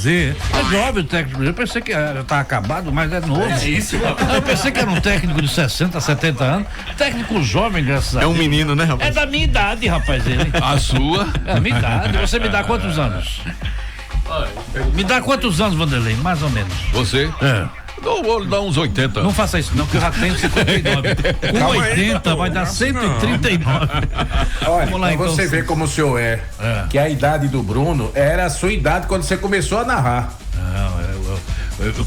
dizer, é jovem o técnico, eu pensei que já tá acabado, mas é novo. É isso, rapaz. Eu pensei que era um técnico de 60, 70 anos, técnico jovem, graças a Deus. É um menino, né, rapaz? É da minha idade, rapaz, ele. A sua? É a minha idade, você me dá quantos anos? Me dá quantos anos, Vanderlei? Mais ou menos. Você? É. Não, vou lhe dar uns 80. Não faça isso não, que eu já tenho 59. Com Calma 80 aí, vai dar 139. Olha, Vamos lá, então você vê como o senhor é. Que a idade do Bruno era a sua idade quando você começou a narrar.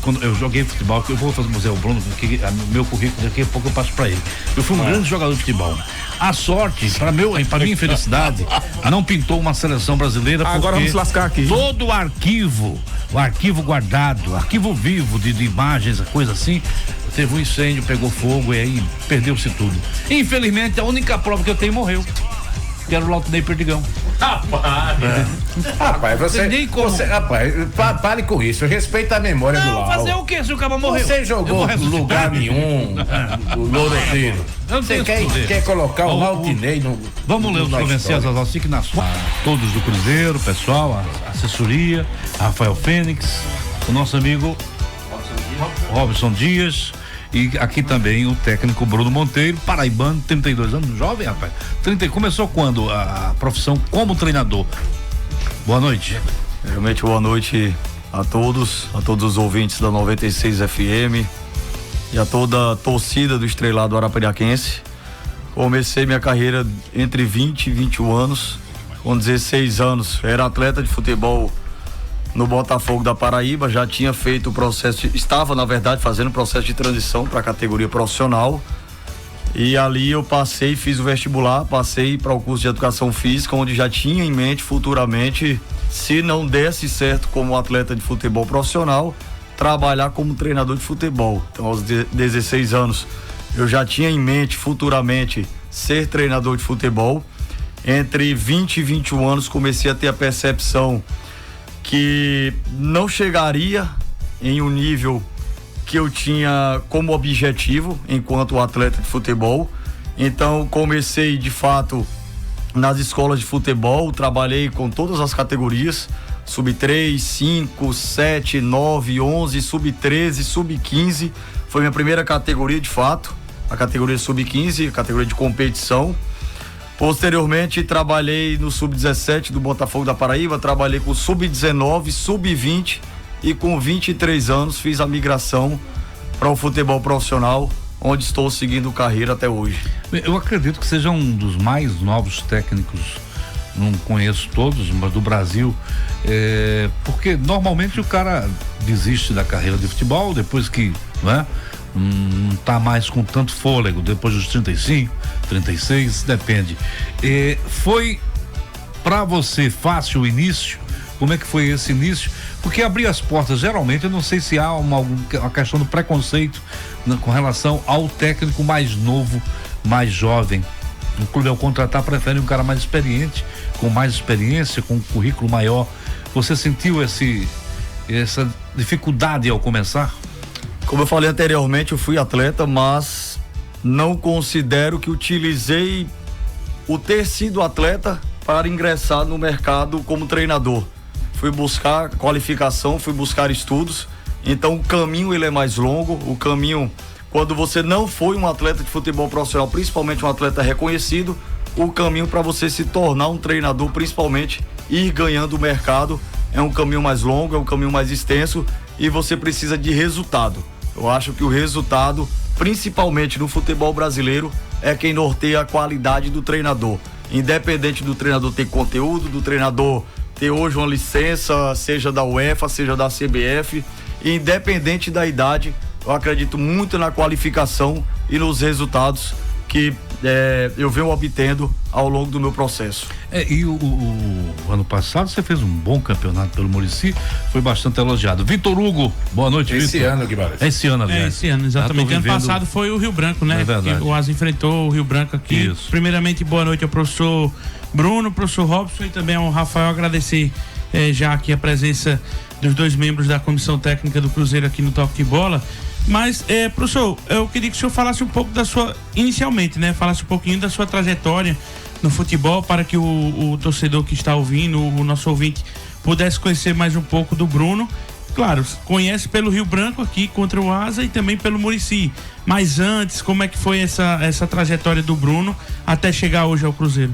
Quando eu joguei futebol, que eu vou fazer o Bruno, que meu currículo daqui a pouco eu passo pra ele. Eu fui um grande jogador de futebol. A sorte, pra minha infelicidade, não pintou uma seleção brasileira. Agora vamos lascar aqui. Todo o arquivo guardado, arquivo vivo de imagens, coisa assim, teve um incêndio, pegou fogo e aí perdeu-se tudo. Infelizmente, a única prova que eu tenho morreu. Que era o Laudinei Perdigão. Rapaz, rapaz, pare com isso, respeita a memória do Não, Lau. fazer o quê se o cara morreu? Você jogou lugar nenhum, o Loroteiro. Você quer colocar o Laudinei no. Vamos ler os provinciais das assignações. Todos do Cruzeiro, pessoal, a assessoria, Rafael Fênix, o nosso amigo Robson Dias. E aqui também o técnico Bruno Monteiro, paraibano, 32 anos, jovem, rapaz. Começou quando a profissão como treinador? Boa noite. Realmente boa noite a todos os ouvintes da 96 FM e a toda a torcida do Estrelado Arapiraquense. Comecei minha carreira entre 20 e 21 anos, com 16 anos, era atleta de futebol no Botafogo da Paraíba, já tinha feito o processo, estava na verdade fazendo o processo de transição para a categoria profissional, e ali eu fiz o vestibular, passei para o curso de educação física, onde já tinha em mente futuramente, se não desse certo como atleta de futebol profissional, trabalhar como treinador de futebol. Então aos 16 anos eu já tinha em mente futuramente ser treinador de futebol. Entre 20 e 21 anos comecei a ter a percepção que não chegaria em um nível que eu tinha como objetivo enquanto atleta de futebol. Então comecei de fato nas escolas de futebol, trabalhei com todas as categorias, sub-3, 5, 7, 9, 11, sub-13, sub-15, foi minha primeira categoria de fato, a categoria sub-15, a categoria de competição. Posteriormente trabalhei no sub-17 do Botafogo da Paraíba, trabalhei com sub-19, sub-20 e com 23 anos fiz a migração para o futebol profissional, onde estou seguindo carreira até hoje. Eu acredito que seja um dos mais novos técnicos, não conheço todos, mas do Brasil, porque normalmente o cara desiste da carreira de futebol depois que, né? Não tá mais com tanto fôlego, depois dos 35, 36, depende. Foi pra você fácil o início? Como é que foi esse início? Porque abrir as portas, geralmente, eu não sei se há uma questão do preconceito, né, com relação ao técnico mais novo, mais jovem. O clube, ao contratar, prefere um cara mais experiente, com mais experiência, com um currículo maior. Você sentiu essa dificuldade ao começar? Como eu falei anteriormente, eu fui atleta, mas não considero que utilizei o ter sido atleta para ingressar no mercado como treinador. Fui buscar qualificação, fui buscar estudos, então o caminho ele é mais longo, o caminho, quando você não foi um atleta de futebol profissional, principalmente um atleta reconhecido, o caminho para você se tornar um treinador, principalmente ir ganhando o mercado, é um caminho mais longo, é um caminho mais extenso e você precisa de resultado. Eu acho que o resultado, principalmente no futebol brasileiro, é quem norteia a qualidade do treinador. Independente do treinador ter conteúdo, do treinador ter hoje uma licença, seja da UEFA, seja da CBF, independente da idade, eu acredito muito na qualificação e nos resultados que eu venho obtendo ao longo do meu processo. E o ano passado você fez um bom campeonato pelo Muricy, foi bastante elogiado. Vitor Hugo, boa noite, Vitor. Esse ano, Guimarães. Esse ano, aliás. Esse ano, exatamente. Ano passado foi o Rio Branco, né? É verdade. O Asa enfrentou o Rio Branco aqui. Isso. Primeiramente, boa noite ao professor Bruno, professor Robson e também ao Rafael, agradecer já aqui a presença dos dois membros da comissão técnica do Cruzeiro aqui no Toque de Bola. Mas, professor, eu queria que o senhor falasse um pouco da sua, inicialmente, né? Falasse um pouquinho da sua trajetória no futebol para que o torcedor que está ouvindo, o nosso ouvinte, pudesse conhecer mais um pouco do Bruno. Claro, conhece pelo Rio Branco aqui contra o Asa e também pelo Muricy. Mas antes, como é que foi essa trajetória do Bruno até chegar hoje ao Cruzeiro?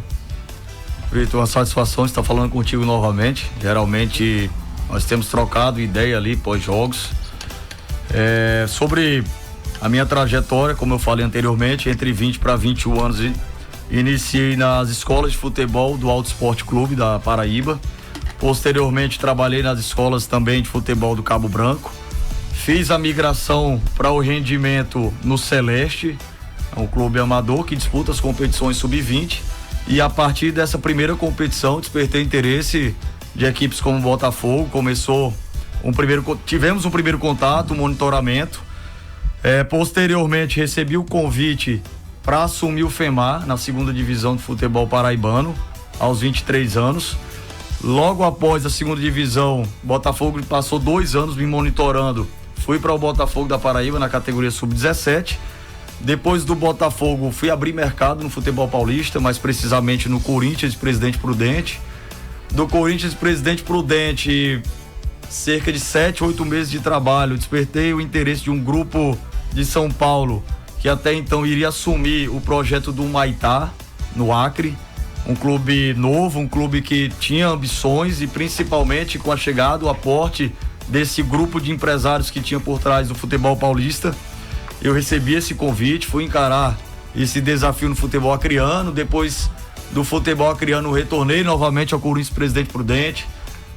Vitor, uma satisfação estar falando contigo novamente. Geralmente nós temos trocado ideia ali pós-jogos. Sobre a minha trajetória, como eu falei anteriormente, entre 20 para 21 anos, iniciei nas escolas de futebol do Alto Esporte Clube da Paraíba. Posteriormente trabalhei nas escolas também de futebol do Cabo Branco. Fiz a migração para o rendimento no Celeste, é um clube amador que disputa as competições sub-20. E a partir dessa primeira competição despertei interesse de equipes como Botafogo. Tivemos um primeiro contato, um monitoramento. Posteriormente recebi o convite para assumir o FEMAR na segunda divisão de futebol paraibano aos 23 anos. Logo após a segunda divisão, Botafogo passou 2 anos me monitorando. Fui para o Botafogo da Paraíba na categoria sub-17. Depois do Botafogo, fui abrir mercado no futebol paulista, mais precisamente no Corinthians de Presidente Prudente. Do Corinthians de Presidente Prudente, cerca de 7, 8 meses de trabalho, despertei o interesse de um grupo de São Paulo, que até então iria assumir o projeto do Humaitá, no Acre. Um clube novo, um clube que tinha ambições e principalmente com a chegada, o aporte desse grupo de empresários que tinha por trás do futebol paulista. Eu recebi esse convite, fui encarar esse desafio no futebol acreano. Depois do futebol acreano, retornei novamente ao Corinthians Presidente Prudente.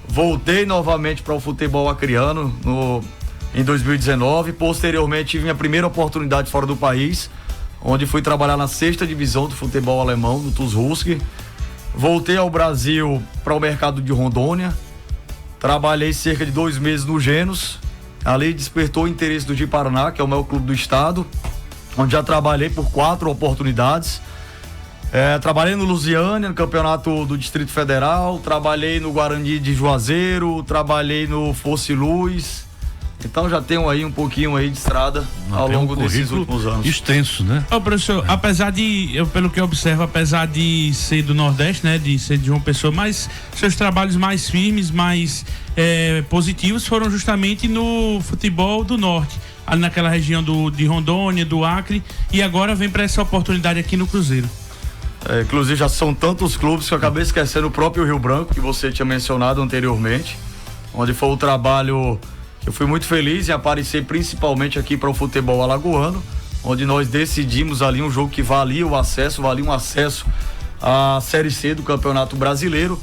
Voltei novamente para o futebol acreano em 2019. Posteriormente, tive minha primeira oportunidade fora do país, onde fui trabalhar na 6ª divisão do futebol alemão, no TuS Rusk. Voltei ao Brasil para o mercado de Rondônia. Trabalhei cerca de 2 meses no Genos. Ali despertou o interesse do Ji-Paraná, que é o maior clube do estado, onde já trabalhei por 4 oportunidades. Trabalhei no Lusiânia, no campeonato do Distrito Federal, trabalhei no Guarani de Juazeiro, trabalhei no Fosse Luz. Então já tenho aí um pouquinho aí de estrada ao longo desses últimos anos. Extenso, né? Professor, apesar de, pelo que eu observo, apesar de ser do Nordeste, né, de ser de João Pessoa, mas seus trabalhos mais firmes, mais positivos foram justamente no futebol do Norte, ali naquela região de Rondônia, do Acre, e agora vem para essa oportunidade aqui no Cruzeiro. Inclusive já são tantos clubes que eu acabei esquecendo o próprio Rio Branco, que você tinha mencionado anteriormente, onde foi o trabalho. Eu fui muito feliz em aparecer principalmente aqui para o futebol alagoano, onde nós decidimos ali um jogo que valia um acesso à Série C do Campeonato Brasileiro.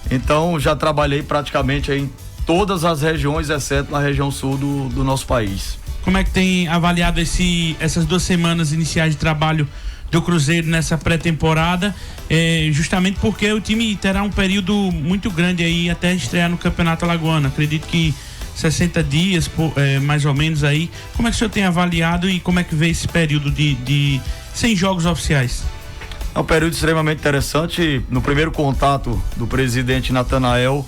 Então já trabalhei praticamente em todas as regiões, exceto na região sul do nosso país. Como é que tem avaliado essas 2 semanas iniciais de trabalho do Cruzeiro nessa pré-temporada? Justamente porque o time terá um período muito grande aí até estrear no Campeonato Alagoano. Acredito que 60 dias, mais ou menos aí. Como é que o senhor tem avaliado e como é que vê esse período de sem jogos oficiais? É um período extremamente interessante. No primeiro contato do presidente Natanael,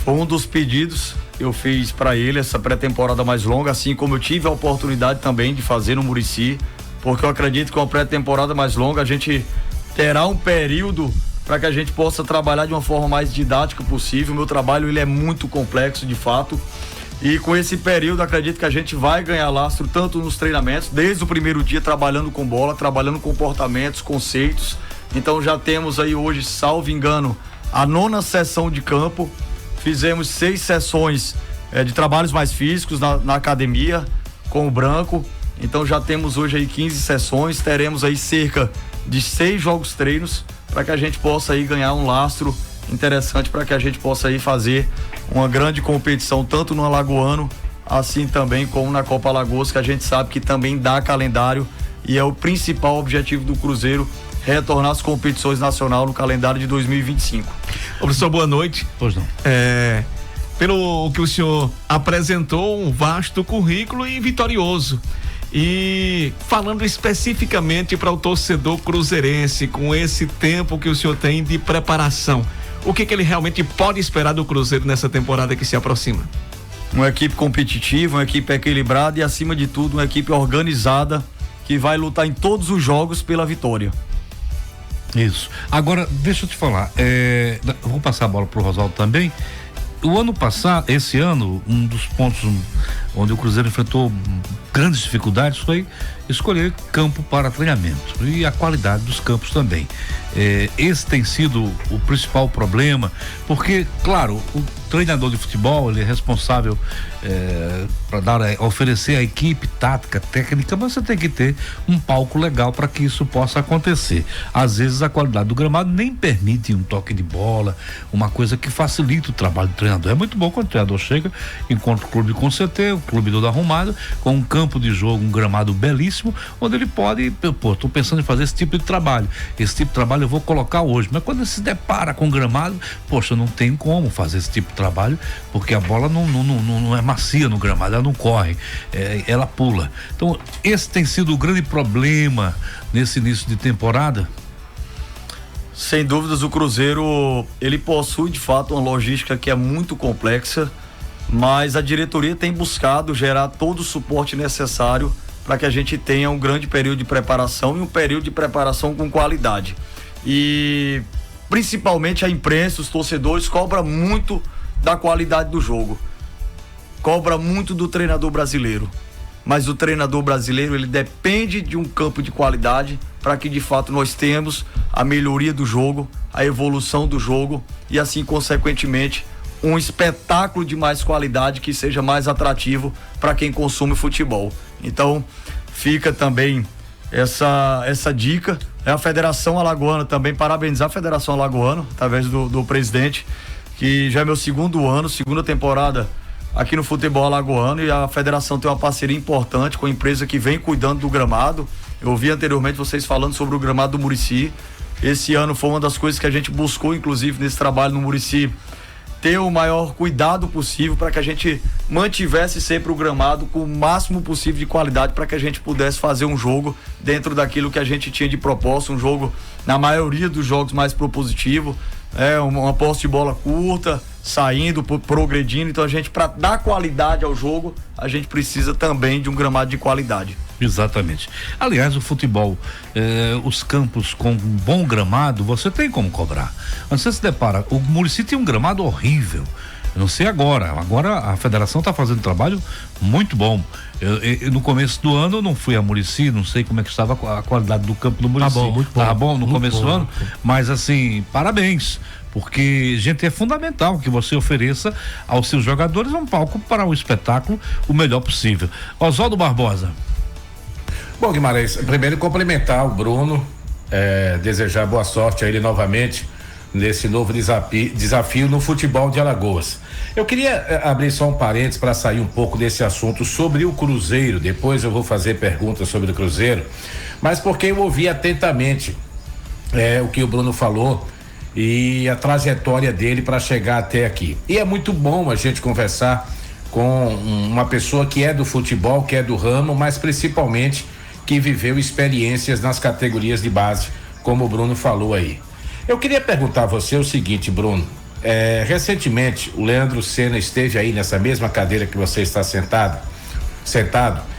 foi um dos pedidos que eu fiz para ele, essa pré-temporada mais longa, assim como eu tive a oportunidade também de fazer no Muricy, porque eu acredito que com a pré-temporada mais longa a gente terá um período para que a gente possa trabalhar de uma forma mais didática possível. O meu trabalho ele é muito complexo de fato, e com esse período acredito que a gente vai ganhar lastro tanto nos treinamentos, desde o primeiro dia trabalhando com bola, trabalhando comportamentos, conceitos. Então já temos aí hoje, salvo engano, a 9ª sessão de campo. Fizemos 6 sessões de trabalhos mais físicos na academia com o Branco. Então já temos hoje aí 15 sessões, teremos aí cerca de 6 jogos treinos para que a gente possa aí ganhar um lastro interessante, para que a gente possa aí fazer uma grande competição tanto no Alagoano, assim também como na Copa Alagoas, que a gente sabe que também dá calendário e é o principal objetivo do Cruzeiro, retornar às competições nacionais no calendário de 2025. Ô, professor, boa noite. Pois não. Pelo que o senhor apresentou, um vasto currículo e vitorioso. E falando especificamente para o torcedor cruzeirense, com esse tempo que o senhor tem de preparação, o que ele realmente pode esperar do Cruzeiro nessa temporada que se aproxima? Uma equipe competitiva, uma equipe equilibrada e, acima de tudo, uma equipe organizada que vai lutar em todos os jogos pela vitória. Isso. Agora, deixa eu te falar, vou passar a bola pro Rosaldo também. O ano passado, esse ano, um dos pontos onde o Cruzeiro enfrentou grandes dificuldades foi escolher campo para treinamento e a qualidade dos campos também. Esse tem sido o principal problema, porque, claro, o treinador de futebol, ele é responsável para oferecer a equipe tática, técnica, mas você tem que ter um palco legal para que isso possa acontecer. Às vezes a qualidade do gramado nem permite um toque de bola, uma coisa que facilita o trabalho do treinador. É muito bom quando o treinador chega, encontra o clube com CT, o clube todo arrumado, com um campo de jogo, um gramado belíssimo, onde ele pode, tô pensando em fazer esse tipo de trabalho. Esse tipo de trabalho eu vou colocar hoje, mas quando ele se depara com o gramado, poxa, não tem como fazer esse tipo de trabalho, porque a bola não é macia no gramado, ela não corre, ela pula. Então, esse tem sido o grande problema nesse início de temporada. Sem dúvidas, o Cruzeiro, ele possui de fato uma logística que é muito complexa, mas a diretoria tem buscado gerar todo o suporte necessário para que a gente tenha um grande período de preparação e um período de preparação com qualidade. E principalmente a imprensa, os torcedores cobram muito da qualidade do jogo, cobra muito do treinador brasileiro, mas o treinador brasileiro, ele depende de um campo de qualidade para que de fato nós tenhamos a melhoria do jogo, a evolução do jogo e assim consequentemente um espetáculo de mais qualidade que seja mais atrativo para quem consome futebol. Então fica também essa dica. A Federação Alagoana também, parabenizar a Federação Alagoana através do presidente, que já é meu segunda temporada aqui no futebol alagoano, e a federação tem uma parceria importante com a empresa que vem cuidando do gramado. Eu ouvi anteriormente vocês falando sobre o gramado do Muricy. Esse ano foi uma das coisas que a gente buscou, inclusive nesse trabalho no Muricy, ter o maior cuidado possível para que a gente mantivesse sempre o gramado com o máximo possível de qualidade, para que a gente pudesse fazer um jogo dentro daquilo que a gente tinha de proposta, um jogo, na maioria dos jogos, mais propositivo, uma posse de bola curta, saindo, progredindo. Então a gente, para dar qualidade ao jogo, a gente precisa também de um gramado de qualidade. Exatamente. Aliás, o futebol, os campos com um bom gramado, você tem como cobrar. Mas você se depara, o Muricy tem um gramado horrível. Eu não sei agora a federação está fazendo um trabalho muito bom. Eu, no começo do ano eu não fui a Muricy, não sei como é que estava a qualidade do campo do Muricy. Tá bom, muito bom. Tá bom no muito começo bom, do ano, mas assim, parabéns. Porque, gente, é fundamental que você ofereça aos seus jogadores um palco para o espetáculo o melhor possível. Oswaldo Barbosa. Bom, Guimarães, primeiro cumprimentar o Bruno, desejar boa sorte a ele novamente nesse novo desafio no futebol de Alagoas. Eu queria abrir só um parênteses para sair um pouco desse assunto sobre o Cruzeiro, depois eu vou fazer perguntas sobre o Cruzeiro, mas porque eu ouvi atentamente o que o Bruno falou e a trajetória dele para chegar até aqui. E é muito bom a gente conversar com uma pessoa que é do futebol, que é do ramo, mas principalmente que viveu experiências nas categorias de base, como o Bruno falou aí. Eu queria perguntar a você o seguinte, Bruno, recentemente o Leandro Senna esteve aí nessa mesma cadeira que você está sentado,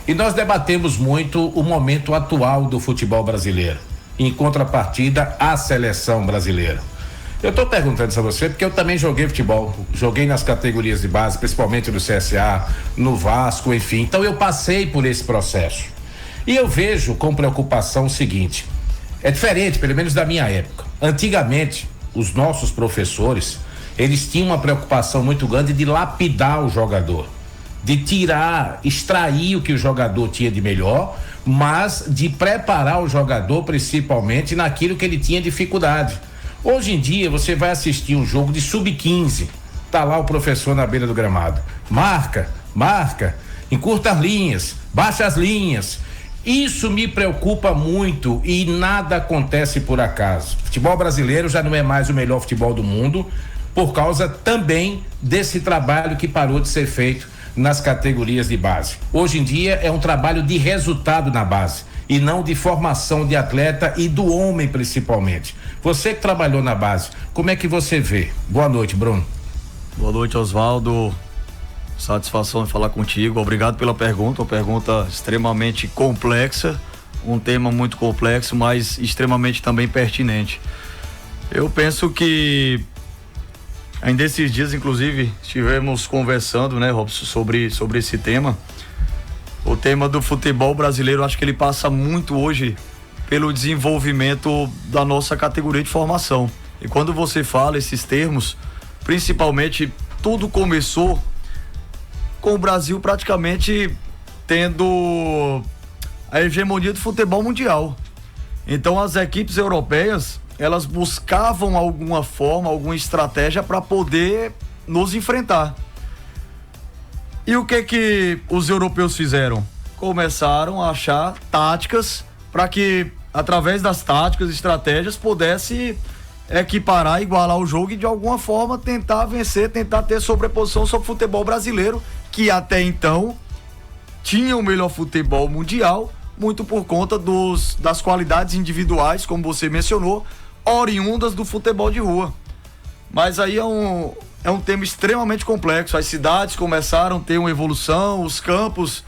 e nós debatemos muito o momento atual do futebol brasileiro, em contrapartida à seleção brasileira. Eu estou perguntando isso a você porque eu também joguei futebol, joguei nas categorias de base, principalmente no CSA, no Vasco, enfim, então eu passei por esse processo. E eu vejo com preocupação o seguinte, é diferente, pelo menos da minha época. Antigamente, os nossos professores, eles tinham uma preocupação muito grande de lapidar o jogador, de extrair o que o jogador tinha de melhor, mas de preparar o jogador principalmente naquilo que ele tinha dificuldade. Hoje em dia você vai assistir um jogo de sub-15, tá lá o professor na beira do gramado, marca, encurta as linhas, baixa as linhas. Isso me preocupa muito e nada acontece por acaso. O futebol brasileiro já não é mais o melhor futebol do mundo por causa também desse trabalho que parou de ser feito nas categorias de base. Hoje em dia é um trabalho de resultado na base e não de formação de atleta e do homem principalmente. Você que trabalhou na base, como é que você vê? Boa noite, Bruno. Boa noite, Oswaldo. Satisfação de falar contigo. Obrigado pela pergunta, uma pergunta extremamente complexa, um tema muito complexo, mas extremamente também pertinente. Eu penso que Ainda esses dias, inclusive, estivemos conversando, né, Robson, sobre esse tema. O tema do futebol brasileiro, acho que ele passa muito hoje pelo desenvolvimento da nossa categoria de formação. E quando você fala esses termos, principalmente tudo começou com o Brasil praticamente tendo a hegemonia do futebol mundial. Então as equipes europeias, elas buscavam alguma forma, alguma estratégia para poder nos enfrentar. E o que os europeus fizeram? Começaram a achar táticas para que, através das táticas e estratégias, pudesse equiparar, igualar o jogo e de alguma forma tentar vencer, tentar ter sobreposição sobre o futebol brasileiro, que até então tinha o melhor futebol mundial, muito por conta das qualidades individuais, como você mencionou, oriundas do futebol de rua. Mas aí é um tema extremamente complexo. As cidades começaram a ter uma evolução, os campos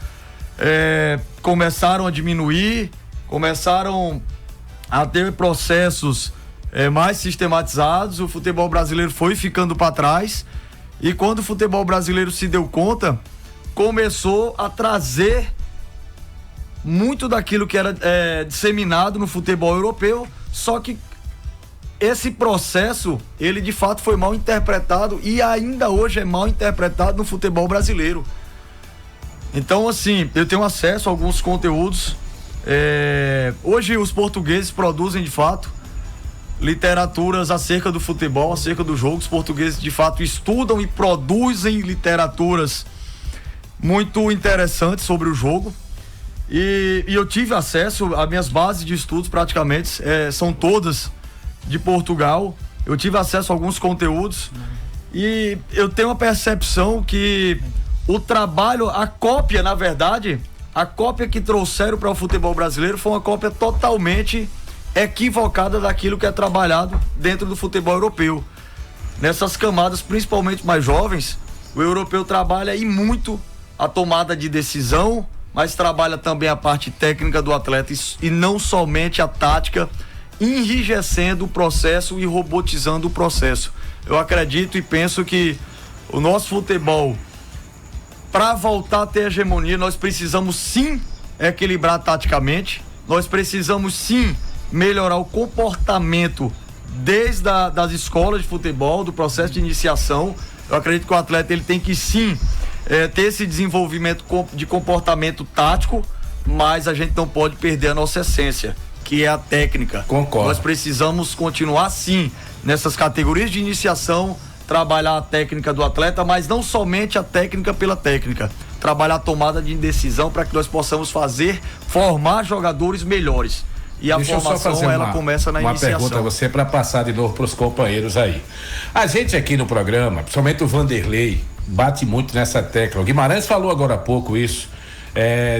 começaram a diminuir, começaram a ter processos mais sistematizados, o futebol brasileiro foi ficando para trás, e quando o futebol brasileiro se deu conta, começou a trazer muito daquilo que era disseminado no futebol europeu, só que esse processo, ele de fato foi mal interpretado e ainda hoje é mal interpretado no futebol brasileiro. Então, assim, eu tenho acesso a alguns conteúdos. Hoje os portugueses produzem de fato literaturas acerca do futebol, acerca do jogo. Os portugueses de fato estudam e produzem literaturas muito interessantes sobre o jogo. E eu tive acesso às minhas bases de estudos, praticamente, são todas de Portugal. Eu tive acesso a alguns conteúdos e eu tenho uma percepção que o trabalho, a cópia, na verdade, a cópia que trouxeram para o futebol brasileiro foi uma cópia totalmente equivocada daquilo que é trabalhado dentro do futebol europeu. Nessas camadas, principalmente mais jovens, o europeu trabalha e muito a tomada de decisão, mas trabalha também a parte técnica do atleta e não somente a tática, enrijecendo o processo e robotizando o processo. Eu acredito e penso que o nosso futebol, para voltar a ter hegemonia, nós precisamos sim equilibrar taticamente, nós precisamos sim melhorar o comportamento desde das escolas de futebol, do processo de iniciação. Eu acredito que o atleta ele tem que sim ter esse desenvolvimento de comportamento tático, mas a gente não pode perder a nossa essência, que é a técnica. Concordo. Nós precisamos continuar sim nessas categorias de iniciação, trabalhar a técnica do atleta, mas não somente a técnica pela técnica, trabalhar a tomada de decisão para que nós possamos formar jogadores melhores. E a formação, ela começa na iniciação. Uma pergunta a você para passar de novo para os companheiros aí. A gente aqui no programa, principalmente o Vanderlei, bate muito nessa tecla. O Guimarães falou agora há pouco isso,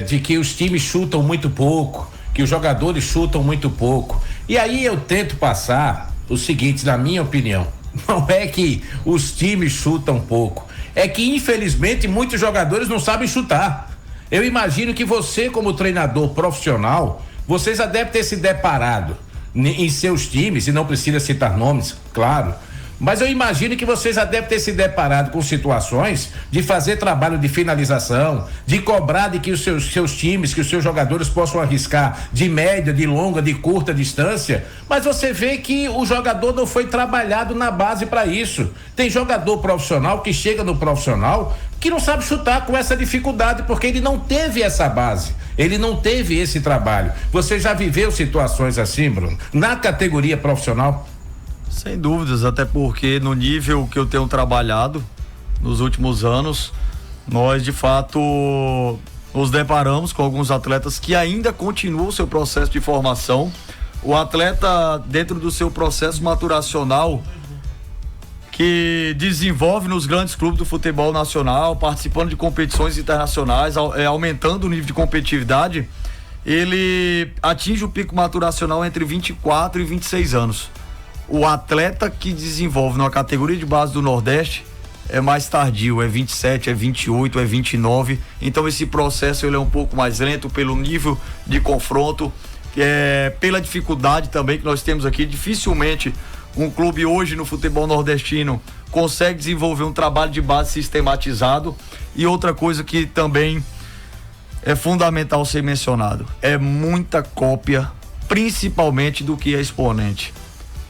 de que os times chutam muito pouco, que os jogadores chutam muito pouco. E aí eu tento passar o seguinte, na minha opinião, não é que os times chutam pouco, é que infelizmente muitos jogadores não sabem chutar. Eu imagino que você, como treinador profissional, você já deve ter se deparado em seus times, e não precisa citar nomes, claro, mas eu imagino que você já deve ter se deparado com situações de fazer trabalho de finalização, de cobrar de que os seus times, que os seus jogadores possam arriscar de média, de longa, de curta distância, mas você vê que o jogador não foi trabalhado na base para isso. Tem jogador profissional que chega no profissional que não sabe chutar com essa dificuldade, porque ele não teve essa base, ele não teve esse trabalho. Você já viveu situações assim, Bruno, na categoria profissional? Sem dúvidas, até porque no nível que eu tenho trabalhado nos últimos anos, nós de fato nos deparamos com alguns atletas que ainda continuam o seu processo de formação. O atleta, dentro do seu processo maturacional, que desenvolve nos grandes clubes do futebol nacional, participando de competições internacionais, aumentando o nível de competitividade, ele atinge o pico maturacional entre 24 e 26 anos. O atleta que desenvolve numa categoria de base do Nordeste é mais tardio, é 27, é 28, é 29. Então esse processo ele é um pouco mais lento pelo nível de confronto, pela dificuldade também que nós temos aqui. Dificilmente um clube hoje no futebol nordestino consegue desenvolver um trabalho de base sistematizado. E outra coisa que também é fundamental ser mencionado, é muita cópia, principalmente do que é exponente.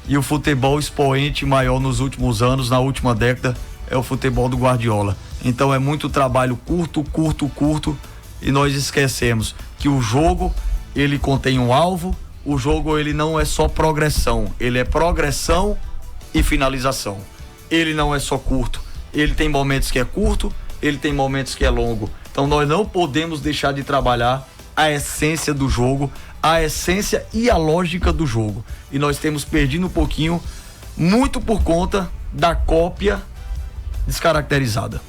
E o futebol expoente maior nos últimos anos, na última década, é o futebol do Guardiola. Então é muito trabalho curto, e nós esquecemos que o jogo, ele contém um alvo. O jogo, ele não é só progressão, ele é progressão e finalização. Ele não é só curto, ele tem momentos que é curto, ele tem momentos que é longo. Então nós não podemos deixar de trabalhar a essência do jogo, a essência e a lógica do jogo. E nós temos perdido um pouquinho, muito por conta da cópia descaracterizada.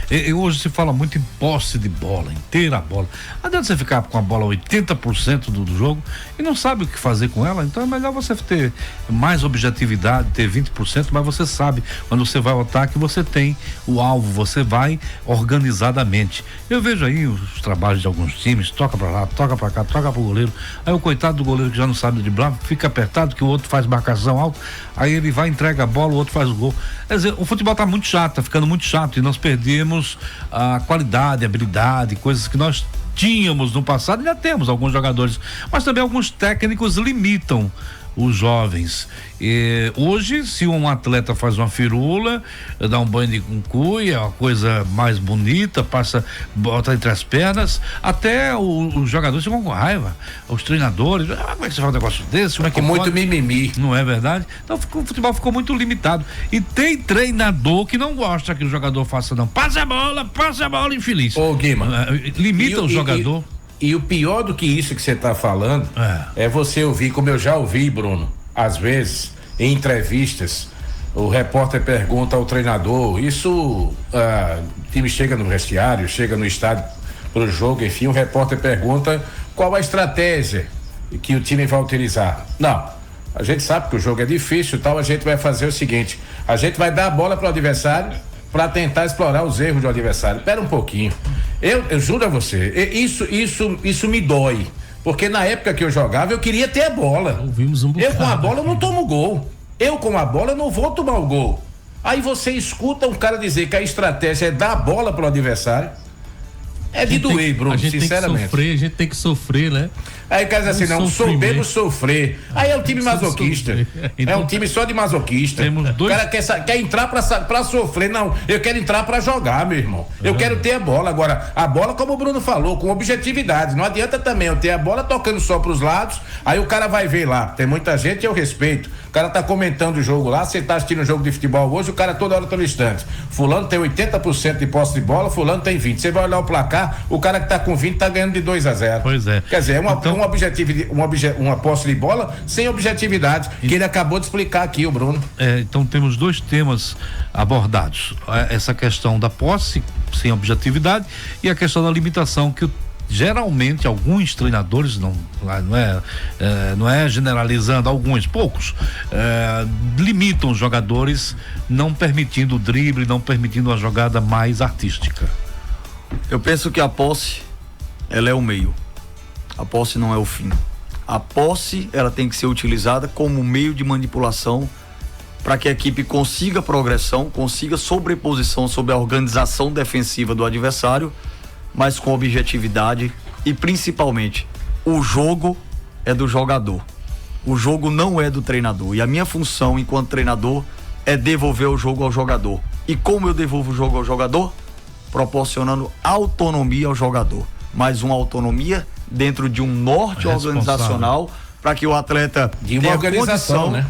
E hoje se fala muito em posse de bola, inteira a bola. Não adianta você ficar com a bola 80% do jogo e não sabe o que fazer com ela. Então é melhor você ter mais objetividade, ter 20%, mas você sabe, quando você vai ao ataque, você tem o alvo, você vai organizadamente. Eu vejo aí os trabalhos de alguns times, toca pra lá, toca pra cá, toca pro goleiro. Aí o coitado do goleiro que já não sabe driblar, fica apertado, que o outro faz marcação alta, aí ele vai, entrega a bola, o outro faz o gol. Quer dizer, o futebol tá muito chato, tá ficando muito chato, e nós perdemos a qualidade, a habilidade, coisas que nós tínhamos no passado. Já temos alguns jogadores, mas também alguns técnicos limitam os jovens. E hoje, se um atleta faz uma firula, dá um banho de cuia, é uma coisa mais bonita, bota entre as pernas, até os jogadores ficam com raiva, os treinadores, como é que você faz um negócio desse? Como é que muito pode? mimimi. Não é verdade? Então o futebol ficou muito limitado. E tem treinador que não gosta que o jogador faça não. Passa a bola, infeliz. Ô, Guima. Limita o jogador. E o pior do que isso que você está falando é você ouvir, como eu já ouvi, Bruno, às vezes, em entrevistas, o repórter pergunta ao treinador, o time chega no vestiário, chega no estádio pro jogo, enfim, o repórter pergunta qual a estratégia que o time vai utilizar. Não, a gente sabe que o jogo é difícil, tal, a gente vai fazer o seguinte, a gente vai dar a bola pro adversário para tentar explorar os erros do adversário. Espera um pouquinho. Eu juro a você, isso me dói. Porque na época que eu jogava, eu queria ter a bola. Eu com a bola eu não tomo gol. Eu com a bola eu não vou tomar o gol. Aí você escuta um cara dizer que a estratégia é dar a bola pro adversário. É de doer, Bruno, sinceramente. A gente tem que sofrer, né? Aí o cara diz assim, não, soubemos sofrer. Aí é um time masoquista. Então, é um time só de masoquista. O cara quer entrar pra sofrer. Não, eu quero entrar pra jogar, meu irmão. Eu quero ter a bola. Agora, a bola, como o Bruno falou, com objetividade. Não adianta também eu ter a bola tocando só pros lados, aí o cara vai ver lá. Tem muita gente, eu respeito. O cara tá comentando o jogo lá, você tá assistindo um jogo de futebol hoje, o cara toda hora tá no instante. Fulano tem 80% de posse de bola, fulano tem 20%. Você vai olhar o placar, o cara que tá com 20 tá ganhando de 2-0. Pois é. Quer dizer, uma posse de bola sem objetividade, que ele acabou de explicar aqui, o Bruno. Então temos dois temas abordados. Essa questão da posse sem objetividade e a questão da limitação que geralmente alguns treinadores, não é generalizando, alguns, poucos, limitam os jogadores, não permitindo o drible, não permitindo a jogada mais artística. Eu penso que a posse, ela é o meio. A posse não é o fim. A posse, ela tem que ser utilizada como meio de manipulação para que a equipe consiga progressão, consiga sobreposição sobre a organização defensiva do adversário, mas com objetividade e principalmente o jogo é do jogador. O jogo não é do treinador. E a minha função enquanto treinador é devolver o jogo ao jogador. E como eu devolvo o jogo ao jogador? Proporcionando autonomia ao jogador. Mais uma autonomia dentro de um norte organizacional para que o atleta de uma organização, né?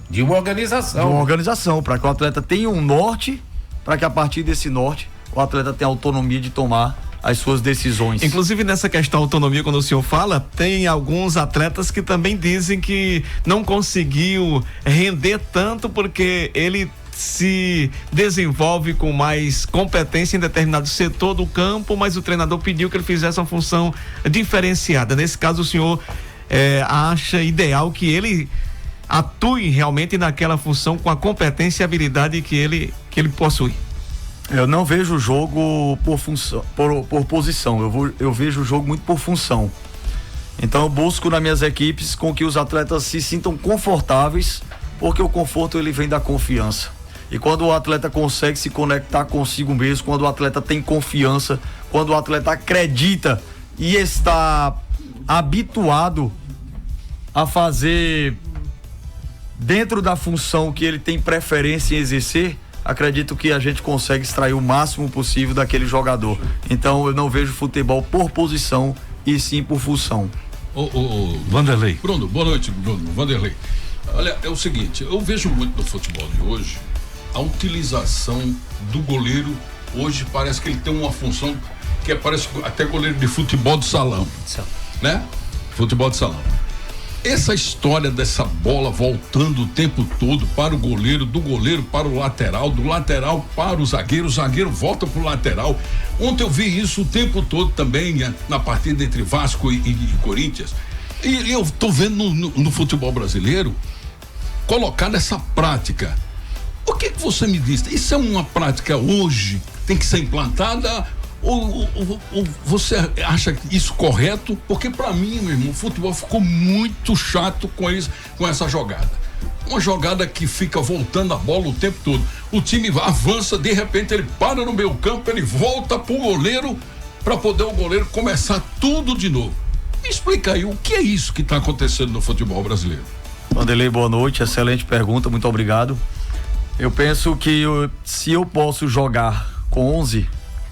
De uma organização, para que o atleta tenha um norte, para que a partir desse norte o atleta tenha autonomia de tomar as suas decisões. Inclusive nessa questão autonomia, quando o senhor fala, tem alguns atletas que também dizem que não conseguiu render tanto porque ele se desenvolve com mais competência em determinado setor do campo, mas o treinador pediu que ele fizesse uma função diferenciada. Nesse caso, o senhor acha ideal que ele atue realmente naquela função com a competência e habilidade que ele possui? Eu não vejo o jogo por função, por posição. Eu vejo o jogo muito por função. Então eu busco nas minhas equipes com que os atletas se sintam confortáveis, porque o conforto ele vem da confiança. E quando o atleta consegue se conectar consigo mesmo, quando o atleta tem confiança, quando o atleta acredita e está habituado a fazer dentro da função que ele tem preferência em exercer, acredito que a gente consegue extrair o máximo possível daquele jogador. Então eu não vejo futebol por posição e sim por função. Vanderlei. Bruno, boa noite, Bruno. Vanderlei. Olha, é o seguinte, eu vejo muito no futebol de hoje a utilização do goleiro. Hoje parece que ele tem uma função que parece até goleiro de futebol de salão, né? Futebol de salão. Essa história dessa bola voltando o tempo todo para o goleiro, do goleiro para o lateral, do lateral para o zagueiro volta para o lateral. Ontem eu vi isso o tempo todo também, na partida entre Vasco e Corinthians. E eu tô vendo no futebol brasileiro colocar essa prática. O que você me diz? Isso é uma prática hoje, tem que ser implantada? Ou você acha isso correto? Porque para mim, meu irmão, o futebol ficou muito chato com essa jogada. Uma jogada que fica voltando a bola o tempo todo. O time avança, de repente ele para no meio campo, ele volta pro goleiro para poder o goleiro começar tudo de novo. Me explica aí, o que é isso que está acontecendo no futebol brasileiro? Vanderlei, boa noite, excelente pergunta, muito obrigado. Eu penso que se eu posso jogar com 11,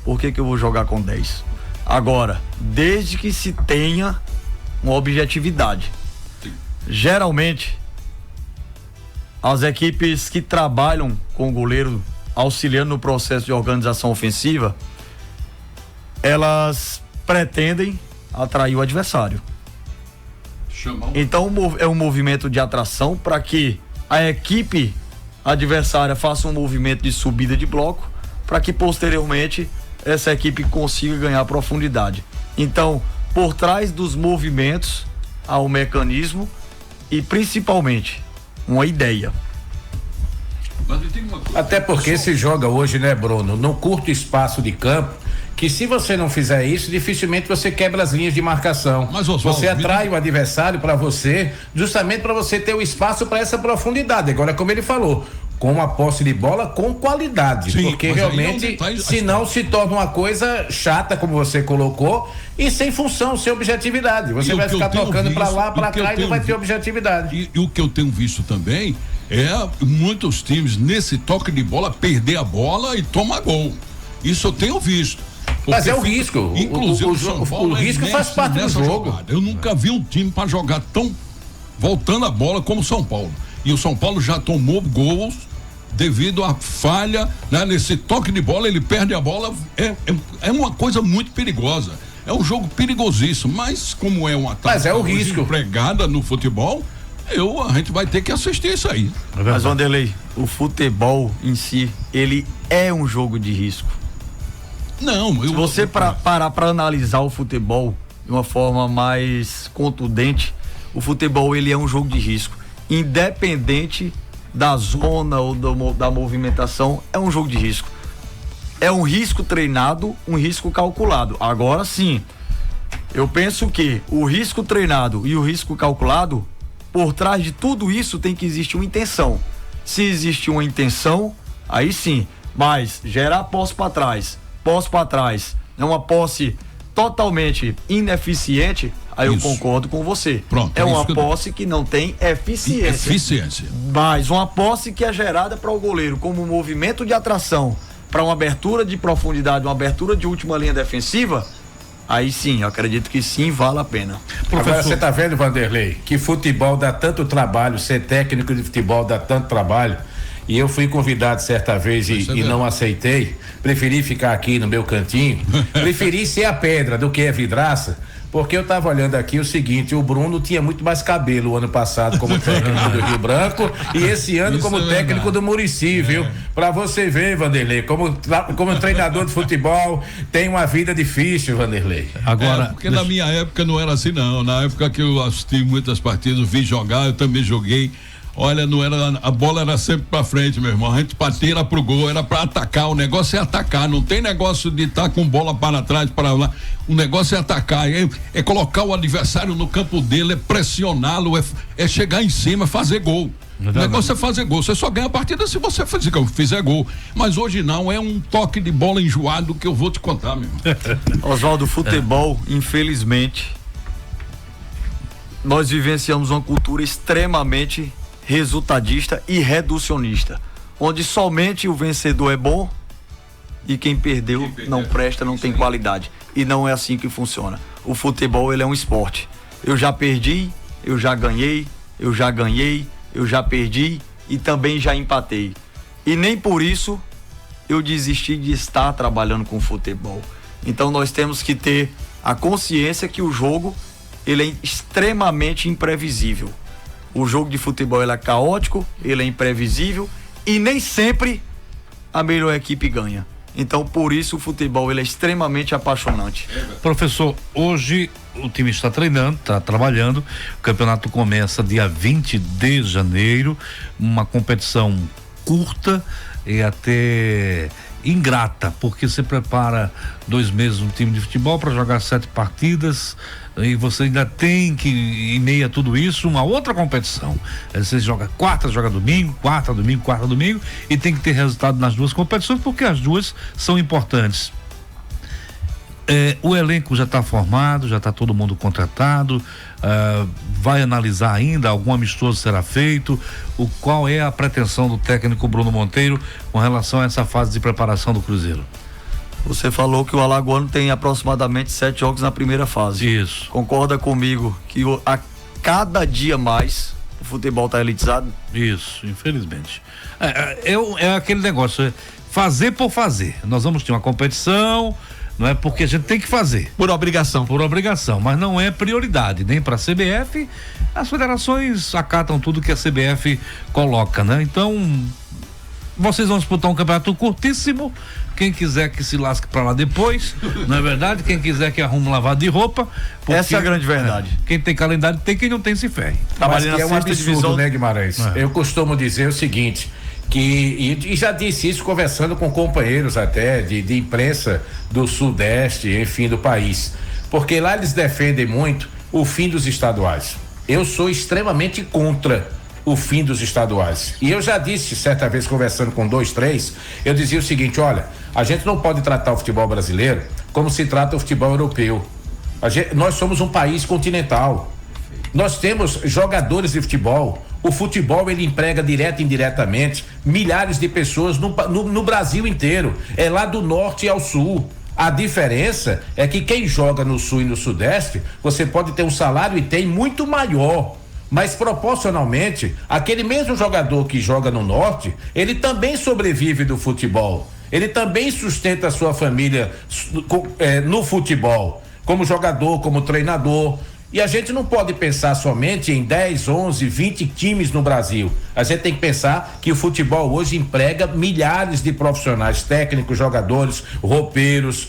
por que eu vou jogar com 10? Agora, desde que se tenha uma objetividade. Geralmente, as equipes que trabalham com o goleiro, auxiliando no processo de organização ofensiva, elas pretendem atrair o adversário. Então é um movimento de atração para que a equipe adversária faça um movimento de subida de bloco, para que posteriormente essa equipe consiga ganhar profundidade. Então, por trás dos movimentos há um mecanismo e principalmente uma ideia. Até porque se joga hoje, né, Bruno, num curto espaço de campo, que se você não fizer isso, dificilmente você quebra as linhas de marcação. Mas, Oswaldo, você atrai o adversário para você, justamente para você ter o espaço para essa profundidade. Agora, como ele falou, com uma posse de bola com qualidade. Sim, porque realmente, senão se torna uma coisa chata, como você colocou, e sem função, sem objetividade. Você vai ficar tocando para lá, para cá e não vai ter objetividade. E o que eu tenho visto também é muitos times nesse toque de bola perder a bola e tomar gol. Isso eu tenho visto. Mas é o risco. Inclusive o São Paulo risco faz parte do jogo. Jogada. Eu nunca vi um time para jogar tão voltando a bola como o São Paulo. E o São Paulo já tomou gols devido à falha, né? Nesse toque de bola, ele perde a bola. É uma coisa muito perigosa. É um jogo perigosíssimo, mas como é uma tática empregada no futebol, a gente vai ter que assistir isso aí. Mas, Vanderlei, o futebol em si, ele é um jogo de risco. Não, se você parar para analisar o futebol de uma forma mais contundente, o futebol ele é um jogo de risco, independente da zona ou da movimentação, é um jogo de risco. É um risco treinado, um risco calculado. Agora sim, eu penso que o risco treinado e o risco calculado, por trás de tudo isso tem que existir uma intenção. Se existe uma intenção, aí sim, mas gerar posse para trás é uma posse totalmente ineficiente, aí eu concordo com você. Pronto, é uma posse que não tem eficiência. Mas uma posse que é gerada para o goleiro como um movimento de atração, para uma abertura de profundidade, uma abertura de última linha defensiva, aí sim, eu acredito que sim, vale a pena. Agora você tá vendo, Vanderlei, que futebol dá tanto trabalho, ser técnico de futebol dá tanto trabalho. E eu fui convidado certa vez e não aceitei, preferi ficar aqui no meu cantinho, preferi ser a pedra do que a vidraça, porque eu tava olhando aqui o seguinte, o Bruno tinha muito mais cabelo o ano passado como técnico do Rio Branco e esse ano como técnico do Muricy, viu? Pra você ver, Vanderlei, como treinador de futebol tem uma vida difícil, Vanderlei. Agora, porque na minha época não era assim não, na época que eu assisti muitas partidas, vi jogar, eu também joguei. Olha, não era, a bola era sempre pra frente, meu irmão. A gente batia ela pro gol, era pra atacar. O negócio é atacar, não tem negócio de estar com bola para trás, para lá. O negócio é atacar, é colocar o adversário no campo dele, é pressioná-lo, é chegar em cima, fazer gol. O negócio é fazer gol. Você só ganha a partida se você fizer gol. Mas hoje não, é um toque de bola enjoado que eu vou te contar, meu irmão. Oswaldo, futebol, infelizmente, nós vivenciamos uma cultura extremamente resultadista e reducionista, onde somente o vencedor é bom e quem perdeu não presta, não tem qualidade. E não é assim que funciona. O futebol, ele é um esporte. Eu já perdi, eu já ganhei, eu já perdi e também já empatei. E nem por isso eu desisti de estar trabalhando com futebol. Então nós temos que ter a consciência que o jogo, ele é extremamente imprevisível. O jogo de futebol, ele é caótico, ele é imprevisível e nem sempre a melhor equipe ganha. Então, por isso, o futebol, ele é extremamente apaixonante. Professor, hoje o time está treinando, está trabalhando. O campeonato começa dia 20 de janeiro, uma competição curta e até ingrata, porque você prepara 2 meses um time de futebol para jogar 7 partidas e você ainda tem que, em meio a tudo isso, uma outra competição. Você joga quarta, joga domingo, quarta, domingo e tem que ter resultado nas 2 competições, porque as 2 são importantes. O elenco já está formado, já está todo mundo contratado, vai analisar ainda, algum amistoso será feito, qual é a pretensão do técnico Bruno Monteiro com relação a essa fase de preparação do Cruzeiro? Você falou que o alagoano tem aproximadamente 7 jogos na primeira fase. Isso. Concorda comigo que a cada dia mais o futebol está elitizado? Isso, infelizmente. É aquele negócio, fazer por fazer. Nós vamos ter uma competição, não é porque a gente tem que fazer. Por obrigação, mas não é prioridade, nem para a CBF. As federações acatam tudo que a CBF coloca, né? Então, vocês vão disputar um campeonato curtíssimo. Quem quiser que se lasque pra lá depois, não é verdade? Quem quiser que arrume lavado de roupa. Essa é a grande verdade. Quem tem calendário tem, quem não tem se ferre. Mas que é um absurdo, né, Guimarães? Eu costumo dizer o seguinte, e já disse isso conversando com companheiros até de imprensa do Sudeste, enfim, do país, porque lá eles defendem muito o fim dos estaduais. Eu sou extremamente contra o fim dos estaduais. E eu já disse, certa vez conversando com 2, 3, eu dizia o seguinte: olha, a gente não pode tratar o futebol brasileiro como se trata o futebol europeu. Nós somos um país continental. Nós temos jogadores de futebol. O futebol, ele emprega direto e indiretamente milhares de pessoas no Brasil inteiro. É lá do norte ao sul. A diferença é que quem joga no sul e no sudeste, você pode ter um salário e tem muito maior. Mas proporcionalmente, aquele mesmo jogador que joga no norte, ele também sobrevive do futebol. Ele também sustenta a sua família no futebol, como jogador, como treinador. E a gente não pode pensar somente em 10, 11, 20 times no Brasil. A gente tem que pensar que o futebol hoje emprega milhares de profissionais, técnicos, jogadores, roupeiros,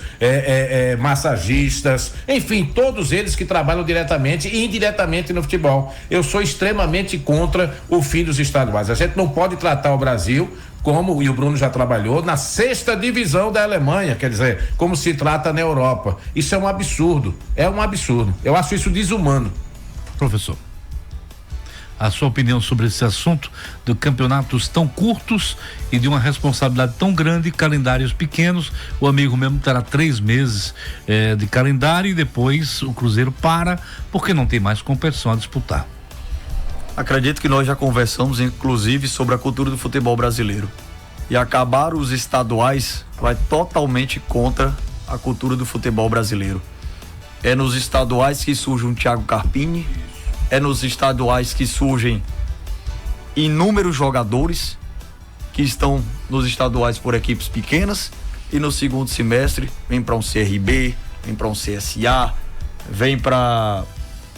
massagistas, enfim, todos eles que trabalham diretamente e indiretamente no futebol. Eu sou extremamente contra o fim dos estaduais. A gente não pode tratar o Brasil como, e o Bruno já trabalhou, na 6ª divisão da Alemanha, quer dizer, como se trata na Europa. Isso é um absurdo, eu acho isso desumano. Professor, a sua opinião sobre esse assunto de campeonatos tão curtos e de uma responsabilidade tão grande, calendários pequenos. O amigo mesmo terá 3 meses de calendário e depois o Cruzeiro para, porque não tem mais competição a disputar. Acredito que nós já conversamos, inclusive, sobre a cultura do futebol brasileiro. E acabar os estaduais vai totalmente contra a cultura do futebol brasileiro. É nos estaduais que surge um Thiago Carpini, é nos estaduais que surgem inúmeros jogadores que estão nos estaduais por equipes pequenas e no segundo semestre vem para um CRB, vem para um CSA, vem para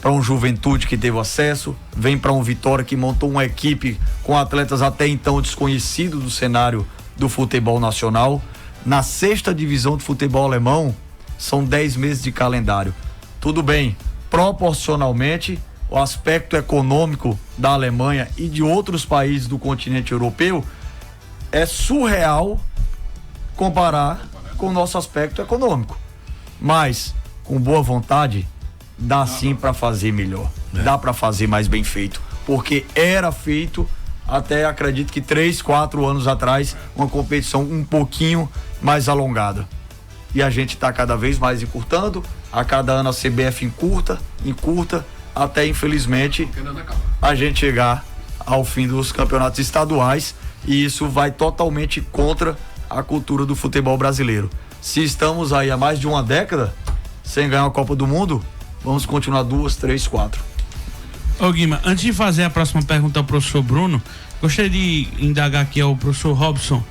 um Juventude que teve acesso, vem para um Vitória que montou uma equipe com atletas até então desconhecidos do cenário do futebol nacional. Na 6ª divisão de futebol alemão são 10 meses de calendário. Tudo bem, proporcionalmente o aspecto econômico da Alemanha e de outros países do continente europeu, é surreal comparar com o nosso aspecto econômico. Mas, com boa vontade, dá sim para fazer melhor. Dá para fazer mais bem feito. Porque era feito, até acredito que 3, 4 anos atrás, uma competição um pouquinho mais alongada. E a gente está cada vez mais encurtando. A cada ano a CBF encurta, até infelizmente a gente chegar ao fim dos campeonatos estaduais, e isso vai totalmente contra a cultura do futebol brasileiro. Se estamos aí há mais de uma década sem ganhar a Copa do Mundo, vamos continuar 2, 3, 4. Ô Guima, antes de fazer a próxima pergunta ao professor Bruno, gostaria de indagar aqui ao professor Robson,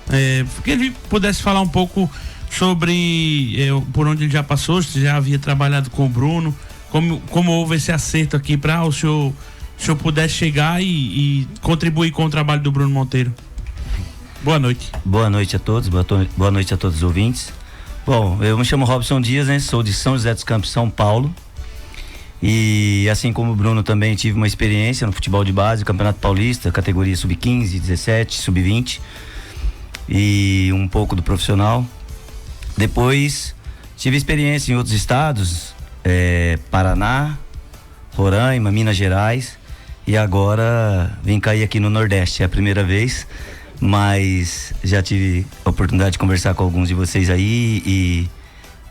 que ele pudesse falar um pouco sobre por onde ele já passou, se já havia trabalhado com o Bruno, como houve esse acerto aqui para o senhor pudesse chegar e contribuir com o trabalho do Bruno Monteiro. Boa noite. Boa noite a todos, boa noite a todos os ouvintes. Bom, eu me chamo Robson Dias, né? Sou de São José dos Campos, São Paulo. E assim como o Bruno, também tive uma experiência no futebol de base, Campeonato Paulista, categoria sub-15, 17, sub-20 e um pouco do profissional. Depois tive experiência em outros estados, Paraná, Roraima, Minas Gerais, e agora vim cair aqui no Nordeste, é a primeira vez, mas já tive a oportunidade de conversar com alguns de vocês aí e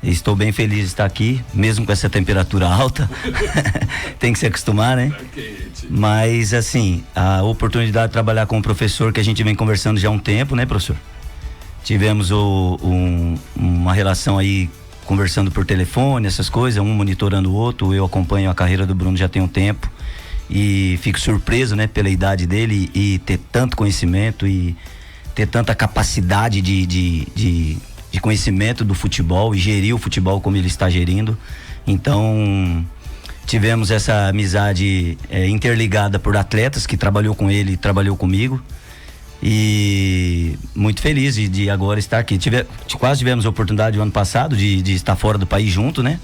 estou bem feliz de estar aqui, mesmo com essa temperatura alta. Tem que se acostumar, né? Mas assim, a oportunidade de trabalhar com um professor que a gente vem conversando já há um tempo, né, professor? Tivemos uma relação aí, conversando por telefone, essas coisas, um monitorando o outro. Eu acompanho a carreira do Bruno já tem um tempo e fico surpreso, né, pela idade dele e ter tanto conhecimento e ter tanta capacidade de conhecimento do futebol e gerir o futebol como ele está gerindo. Então, tivemos essa amizade interligada por atletas que trabalhou com ele e trabalhou comigo. E muito feliz de agora estar aqui. Quase tivemos a oportunidade no ano passado de estar fora do país junto, né?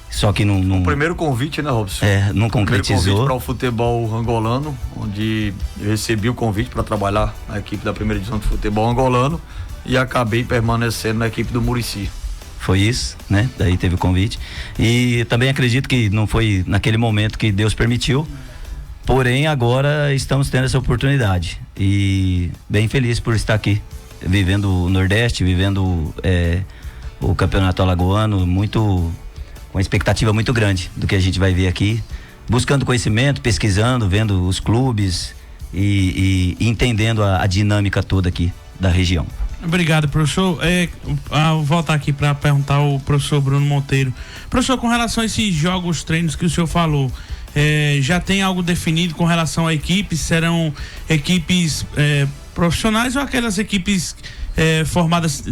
Só que não. O primeiro convite, né, Robson? Não concretizou. O primeiro convite para o futebol angolano, onde eu recebi o convite para trabalhar na equipe da primeira divisão de futebol angolano e acabei permanecendo na equipe do Muricy. Foi isso, né? Daí teve o convite. E também acredito que não foi naquele momento que Deus permitiu. Porém, agora estamos tendo essa oportunidade e bem feliz por estar aqui, vivendo o Nordeste, vivendo o Campeonato Alagoano, com uma expectativa muito grande do que a gente vai ver aqui, buscando conhecimento, pesquisando, vendo os clubes e entendendo a dinâmica toda aqui da região. Obrigado, professor. Vou voltar aqui para perguntar ao professor Bruno Monteiro. Professor, com relação a esses jogos, treinos que o senhor falou, já tem algo definido com relação a equipes? Serão equipes profissionais ou aquelas equipes formadas,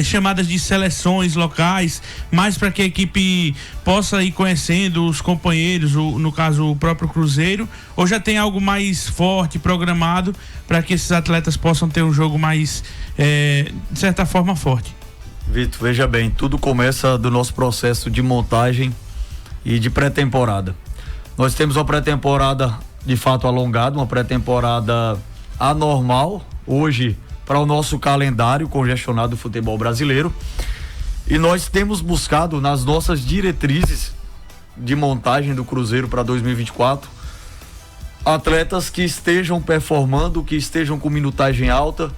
chamadas de seleções locais, mais para que a equipe possa ir conhecendo os companheiros, no caso o próprio Cruzeiro, ou já tem algo mais forte, programado, para que esses atletas possam ter um jogo mais, de certa forma, forte? Vitor, veja bem, tudo começa do nosso processo de montagem e de pré-temporada. Nós temos uma pré-temporada de fato alongada, uma pré-temporada anormal hoje para o nosso calendário congestionado do futebol brasileiro, e nós temos buscado nas nossas diretrizes de montagem do Cruzeiro para 2024 atletas que estejam performando, que estejam com minutagem alta,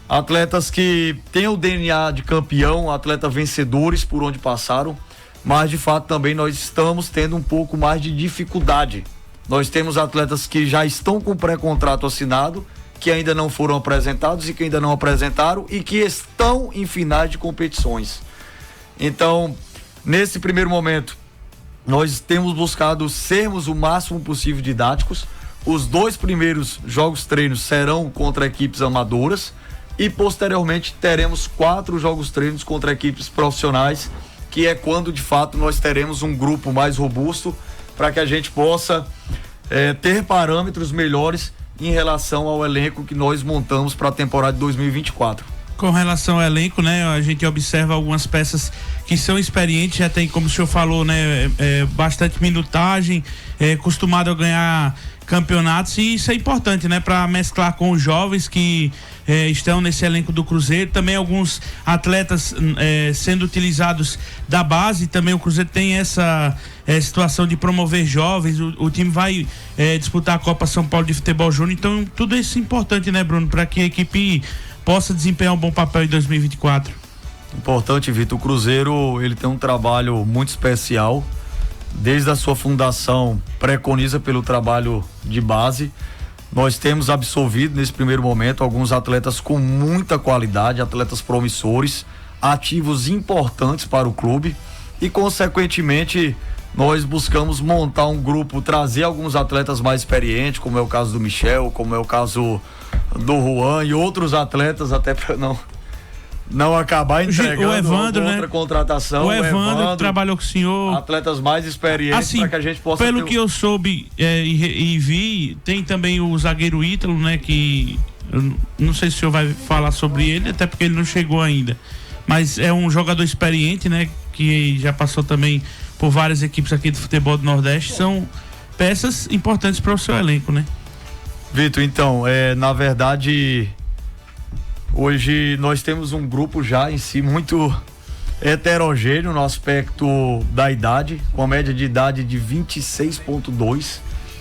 atletas que tenham o DNA de campeão, atletas vencedores por onde passaram, mas de fato também nós estamos tendo um pouco mais de dificuldade. Nós temos atletas que já estão com pré-contrato assinado, que ainda não foram apresentados e que ainda não apresentaram e que estão em finais de competições. Então, nesse primeiro momento, nós temos buscado sermos o máximo possível didáticos. Os 2 primeiros jogos treinos serão contra equipes amadoras e posteriormente teremos 4 jogos treinos contra equipes profissionais, que é quando de fato nós teremos um grupo mais robusto para que a gente possa ter parâmetros melhores em relação ao elenco que nós montamos para a temporada de 2024. com relação ao elenco, né? A gente observa algumas peças que são experientes, já tem, como o senhor falou, né? Bastante minutagem, acostumado a ganhar campeonatos, e isso é importante, né? Para mesclar com os jovens que estão nesse elenco do Cruzeiro, também alguns atletas sendo utilizados da base. Também o Cruzeiro tem essa situação de promover jovens, o time vai disputar a Copa São Paulo de Futebol Júnior, então tudo isso é importante, né, Bruno, para que a equipe possa desempenhar um bom papel em 2024. Importante, Vitor, o Cruzeiro, ele tem um trabalho muito especial, desde a sua fundação preconiza pelo trabalho de base. Nós temos absolvido nesse primeiro momento alguns atletas com muita qualidade, atletas promissores, ativos importantes para o clube, e consequentemente nós buscamos montar um grupo, trazer alguns atletas mais experientes, como é o caso do Michel, como é o caso do Juan e outros atletas, até para não acabar entregando o Evandro, outra, né? Contratação. O Evandro que trabalhou com o senhor. Atletas mais experientes, assim, para que a gente possa pelo que eu soube e vi, tem também o zagueiro Ítalo, né? Que eu não sei se o senhor vai falar sobre ele, até porque ele não chegou ainda. Mas é um jogador experiente, né? Que já passou também por várias equipes aqui do futebol do Nordeste. São peças importantes para o seu elenco, né? Vitor, então, na verdade, hoje nós temos um grupo já em si muito heterogêneo no aspecto da idade, com a média de idade de 26,2.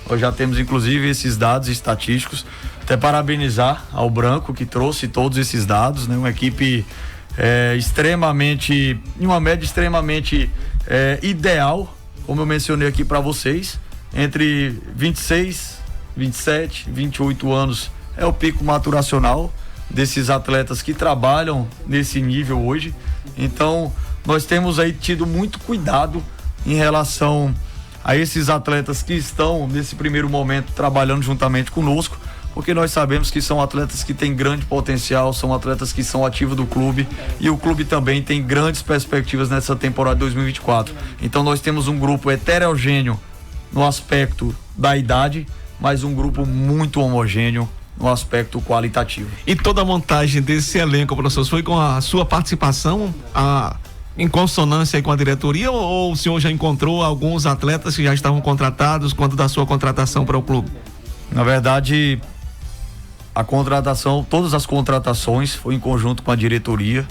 Nós já temos inclusive esses dados estatísticos. Até parabenizar ao Branco que trouxe todos esses dados, né? Uma equipe extremamente, uma média extremamente ideal, como eu mencionei aqui para vocês, entre 26, 27, 28 anos é o pico maturacional desses atletas que trabalham nesse nível hoje. Então nós temos aí tido muito cuidado em relação a esses atletas que estão nesse primeiro momento trabalhando juntamente conosco, porque nós sabemos que são atletas que têm grande potencial, são atletas que são ativos do clube, e o clube também tem grandes perspectivas nessa temporada de 2024. Então nós temos um grupo heterogêneo no aspecto da idade, mas um grupo muito homogêneo no aspecto qualitativo. E toda a montagem desse elenco, professor, foi com a sua participação em consonância aí com a diretoria, ou o senhor já encontrou alguns atletas que já estavam contratados quando da sua contratação para o clube? Na verdade, a contratação, todas as contratações foi em conjunto com a diretoria.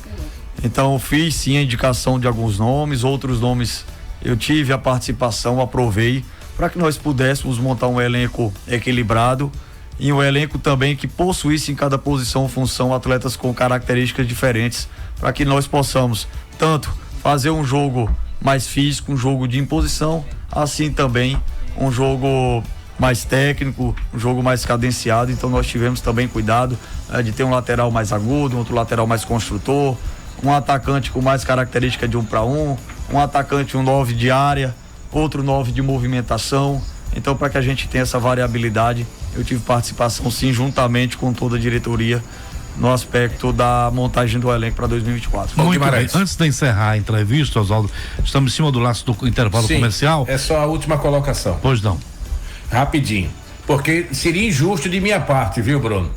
Então eu fiz sim a indicação de alguns nomes, outros nomes eu tive a participação, aprovei, para que nós pudéssemos montar um elenco equilibrado e um elenco também que possuísse em cada posição ou função atletas com características diferentes, para que nós possamos tanto fazer um jogo mais físico, um jogo de imposição, assim também um jogo mais técnico, um jogo mais cadenciado. Então nós tivemos também cuidado de ter um lateral mais agudo, outro lateral mais construtor, um atacante com mais característica de 1 para 1, um atacante, um 9 de área, outro 9 de movimentação. Então, para que a gente tenha essa variabilidade, eu tive participação sim, juntamente com toda a diretoria, no aspecto da montagem do elenco para 2024. Muito bem. Antes de encerrar a entrevista, Oswaldo, estamos em cima do laço do intervalo comercial. É só a última colocação. Pois não. Rapidinho. Porque seria injusto de minha parte, viu, Bruno?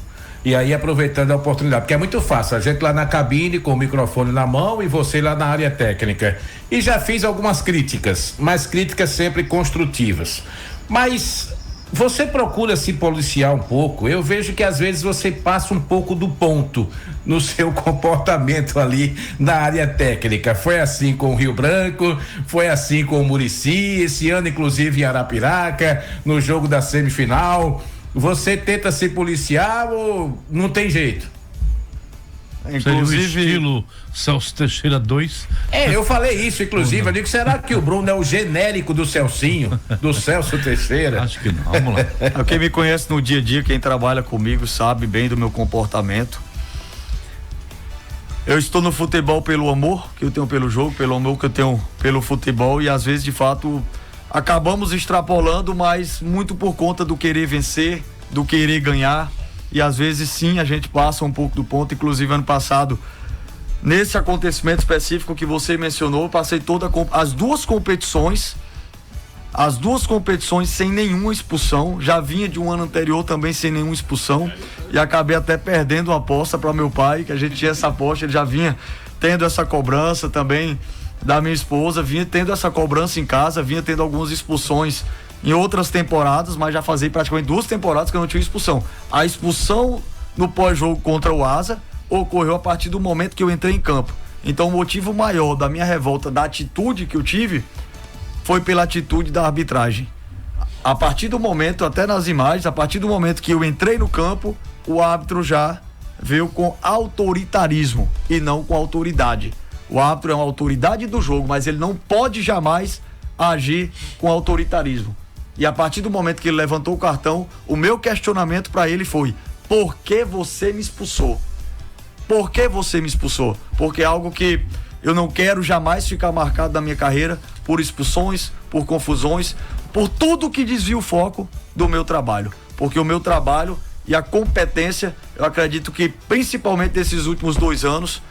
E aí, aproveitando a oportunidade, porque é muito fácil, a gente lá na cabine com o microfone na mão e você lá na área técnica. E já fiz algumas críticas, mas críticas sempre construtivas. Mas você procura se policiar um pouco. Eu vejo que às vezes você passa um pouco do ponto no seu comportamento ali na área técnica. Foi assim com o Rio Branco, foi assim com o Muricy, esse ano inclusive em Arapiraca, no jogo da semifinal. Você tenta se policiar ou não tem jeito? Inclusive, seria o estilo Celso Teixeira 2. Eu falei isso, inclusive. Eu digo, será que o Bruno é o genérico do Celcinho, do Celso Teixeira? Acho que não, vamos lá. Quem me conhece no dia a dia, quem trabalha comigo, sabe bem do meu comportamento. Eu estou no futebol pelo amor que eu tenho pelo jogo, pelo amor que eu tenho pelo futebol, e às vezes, de fato, acabamos extrapolando, mas muito por conta do querer vencer, do querer ganhar. E às vezes sim, a gente passa um pouco do ponto. Inclusive ano passado, nesse acontecimento específico que você mencionou, eu passei as duas competições as 2 competições sem nenhuma expulsão, já vinha de um ano anterior também sem nenhuma expulsão, e acabei até perdendo uma aposta para meu pai, que a gente tinha essa aposta, ele já vinha tendo essa cobrança também da minha esposa, vinha tendo essa cobrança em casa, vinha tendo algumas expulsões em outras temporadas, mas já fazia praticamente 2 temporadas que eu não tinha expulsão. A expulsão no pós-jogo contra o Asa ocorreu a partir do momento que eu entrei em campo. Então o motivo maior da minha revolta, da atitude que eu tive, foi pela atitude da arbitragem. A partir do momento, até nas imagens, a partir do momento que eu entrei no campo, o árbitro já veio com autoritarismo e não com autoridade. O árbitro é uma autoridade do jogo, mas ele não pode jamais agir com autoritarismo. E a partir do momento que ele levantou o cartão, o meu questionamento para ele foi: por que você me expulsou? Por que você me expulsou? Porque é algo que eu não quero jamais ficar marcado na minha carreira por expulsões, por confusões, por tudo que desvia o foco do meu trabalho. Porque o meu trabalho e a competência, eu acredito que principalmente nesses últimos 2 anos,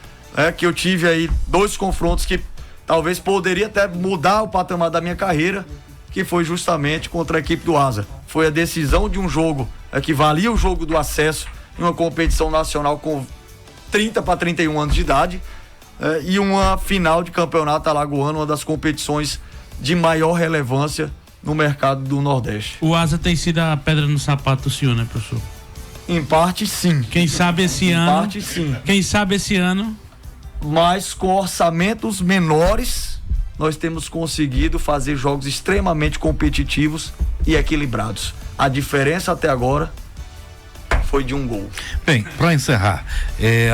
que eu tive aí 2 confrontos que talvez poderia até mudar o patamar da minha carreira, que foi justamente contra a equipe do Asa. Foi a decisão de um jogo que valia o jogo do acesso em uma competição nacional com 30 para 31 anos de idade, e uma final de campeonato alagoano, uma das competições de maior relevância no mercado do Nordeste. O Asa tem sido a pedra no sapato do senhor, né, professor? Em parte, sim. Quem sabe esse ano. Em parte, sim. Quem sabe esse ano. Mas com orçamentos menores, nós temos conseguido fazer jogos extremamente competitivos e equilibrados. A diferença até agora foi de 1 gol. Bem, para encerrar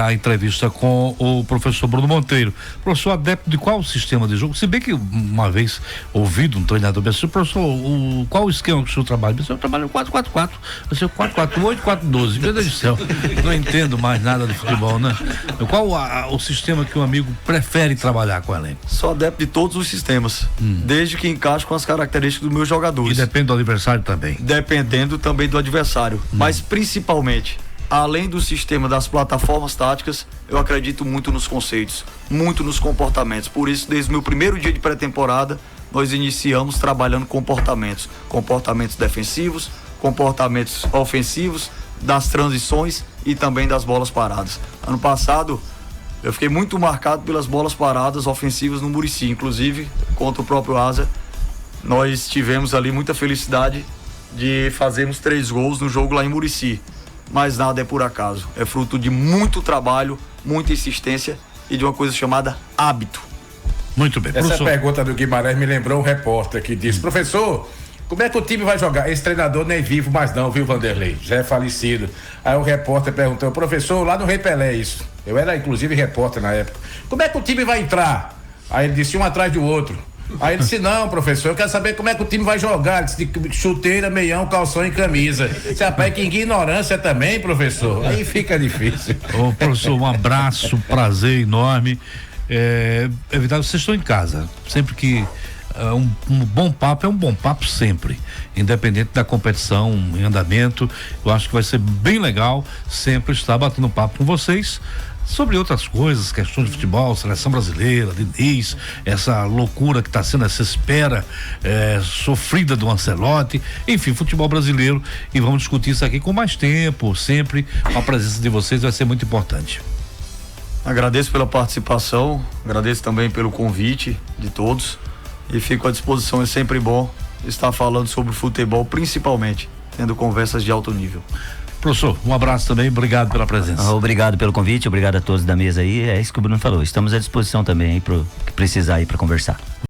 a entrevista com o professor Bruno Monteiro, professor adepto de qual sistema de jogo? Se bem que uma vez ouvido um treinador disse: professor, qual o esquema que o senhor trabalha? Eu trabalho 4-4-4, eu sei 4-4-8, 4-12, meu Deus do céu, não entendo mais nada de futebol, né? Qual o sistema que o amigo prefere trabalhar com o elenco? Sou adepto de todos os sistemas, desde que encaixe com as características dos meus jogadores. E depende do adversário também? Dependendo também do adversário, mas principalmente, além do sistema das plataformas táticas, eu acredito muito nos conceitos, muito nos comportamentos. Por isso, desde o meu primeiro dia de pré-temporada, nós iniciamos trabalhando comportamentos defensivos, comportamentos ofensivos, das transições e também das bolas paradas. Ano passado, eu fiquei muito marcado pelas bolas paradas ofensivas no Muricy, inclusive contra o próprio Asa. Nós tivemos ali muita felicidade de fazermos 3 gols no jogo lá em Muricy. Mas nada é por acaso, é fruto de muito trabalho, muita insistência e de uma coisa chamada hábito. Muito bem, professor. Essa pergunta do Guimarães me lembrou um repórter que disse: professor, como é que o time vai jogar? Esse treinador nem vivo mais não, viu, Vanderlei? Já é falecido. Aí o repórter perguntou: professor, lá no Rei Pelé isso. Eu era inclusive repórter na época. Como é que o time vai entrar? Aí ele disse: um atrás do outro. Aí ele disse: não, professor, eu quero saber como é que o time vai jogar. Ele disse: de chuteira, meião, calção e camisa. Esse rapaz, que ignorância também, professor. Aí fica difícil. Ô, professor, um abraço, prazer enorme. É verdade, vocês estão em casa. Sempre que um bom papo é um bom papo sempre, independente da competição em andamento. Eu acho que vai ser bem legal sempre estar batendo papo com vocês sobre outras coisas, questões de futebol, seleção brasileira, Diniz, essa loucura que está sendo, essa espera sofrida do Ancelotti, enfim, futebol brasileiro, e vamos discutir isso aqui com mais tempo, sempre. A presença de vocês vai ser muito importante. Agradeço pela participação, agradeço também pelo convite de todos e fico à disposição. É sempre bom estar falando sobre futebol, principalmente tendo conversas de alto nível. Professor, um abraço também, obrigado pela presença. Obrigado pelo convite, obrigado a todos da mesa aí, é isso que o Bruno falou, estamos à disposição também aí pro que precisar aí para conversar.